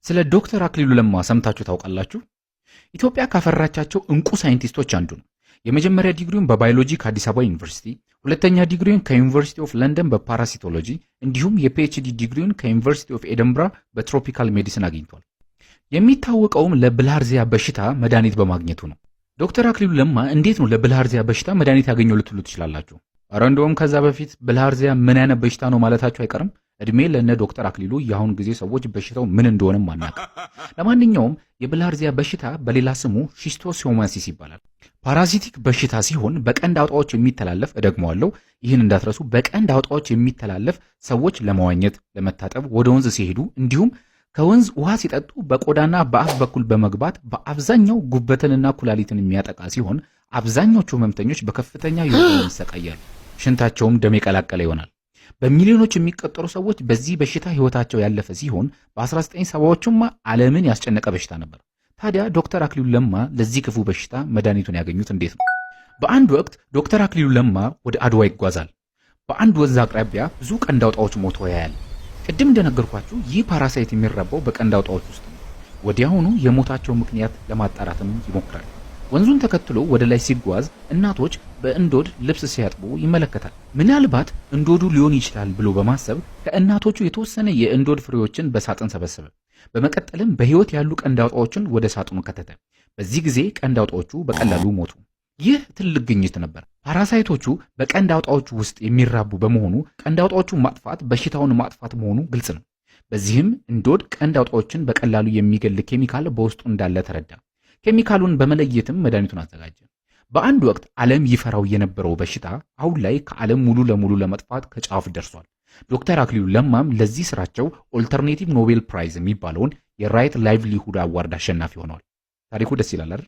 ስለ ዶክተር አክሊሉ ለማ ሰምታችሁ ታውቃላችሁ? ኢትዮጵያ ካፈራቻቸው እንቁ ሳይንቲስቶች አንዱ ነው። የመጀመሪያ ዲግሪውን በባዮሎጂ ከአዲስ አበባ ዩኒቨርሲቲ፣ ሁለተኛ ዲግሪውን ከዩኒቨርሲቲ ኦፍ ለንደን በፓራሲቶሎጂ እንዲሁም የፒኤችዲ ዲግሪውን ከዩኒቨርሲቲ ኦፍ ኤደንብራ በትሮፒካል ሜዲሲን አግኝቷል። የሚታወቀውም ለብልሃርዚያ በሽታ መድኃኒት በማግኘቱ ነው። ዶክተር አክሊሉ ለማ እንዴት ነው ለብልሃርዚያ በሽታ መድኃኒት ያገኘው ልትሉ ትችላላችሁ። ኧረ እንደውም ከዛ በፊት ብልሃርዚያ ምን አይነት በሽታ ነው ማለታችሁ አይቀርም። እድሜ ለነ ዶክተር አክሊሉ የአሁን ጊዜ ሰዎች በሽታው ምን እንደሆነም አናውቅም። ለማንኛውም የብልሃርዚያ በሽታ በሌላ ስሙ ሺስቶሶማሲስ ይባላል። ፓራሲቲክ በሽታ ሲሆን በቀንድ አውጣዎች የሚተላለፍ እደግመዋለሁ፣ ይህን እንዳትረሱ፣ በቀንድ አውጣዎች የሚተላለፍ ሰዎች ለመዋኘት፣ ለመታጠብ ወደ ወንዝ ሲሄዱ እንዲሁም ከወንዝ ውሃ ሲጠጡ በቆዳና በአፍ በኩል በመግባት በአብዛኛው ጉበትንና ኩላሊትን የሚያጠቃ ሲሆን አብዛኞቹ ህመምተኞች በከፍተኛ የሆነ ይሰቃያሉ። ሽንታቸውም ደም የቀላቀለ ይሆናል። በሚሊዮኖች የሚቆጠሩ ሰዎች በዚህ በሽታ ህይወታቸው ያለፈ ሲሆን በ1970ዎቹማ ዓለምን ያስጨነቀ በሽታ ነበር። ታዲያ ዶክተር አክሊሉ ለማ ለዚህ ክፉ በሽታ መድኃኒቱን ያገኙት እንዴት ነው? በአንድ ወቅት ዶክተር አክሊሉ ለማ ወደ አድዋ ይጓዛል። በአንድ ወንዝ አቅራቢያ ብዙ ቀንድ አውጣዎች ሞተው ያያል። ቅድም እንደነገርኳችሁ ይህ ፓራሳይት የሚራባው በቀንድ አውጣዎች ውስጥ ነው። ወዲያውኑ የሞታቸው ምክንያት ለማጣራትም ይሞክራል። ወንዙን ተከትሎ ወደ ላይ ሲጓዝ እናቶች በእንዶድ ልብስ ሲያጥቡ ይመለከታል። ምናልባት እንዶዱ ሊሆን ይችላል ብሎ በማሰብ ከእናቶቹ የተወሰነ የእንዶድ ፍሬዎችን በሳጥን ሰበሰበ። በመቀጠልም በህይወት ያሉ ቀንድ አውጣዎችን ወደ ሳጥኑ ከተተ። በዚህ ጊዜ ቀንድ አውጣዎቹ በቀላሉ ሞቱ። ይህ ትልቅ ግኝት ነበር። ፓራሳይቶቹ በቀንድ አውጣዎቹ ውስጥ የሚራቡ በመሆኑ ቀንድ አውጣዎቹን ማጥፋት በሽታውን ማጥፋት መሆኑ ግልጽ ነው። በዚህም እንዶድ ቀንድ አውጣዎችን በቀላሉ የሚገል ኬሚካል በውስጡ እንዳለ ተረዳ። ኬሚካሉን በመለየትም መድኃኒቱን አዘጋጀ። በአንድ ወቅት ዓለም ይፈራው የነበረው በሽታ አሁን ላይ ከዓለም ሙሉ ለሙሉ ለመጥፋት ከጫፍ ደርሷል። ዶክተር አክሊሉ ለማም ለዚህ ስራቸው ኦልተርኔቲቭ ኖቤል ፕራይዝ የሚባለውን የራይት ላይቭሊሁድ አዋርድ አሸናፊ ሆነዋል። ታሪኩ ደስ ይላል አይደል?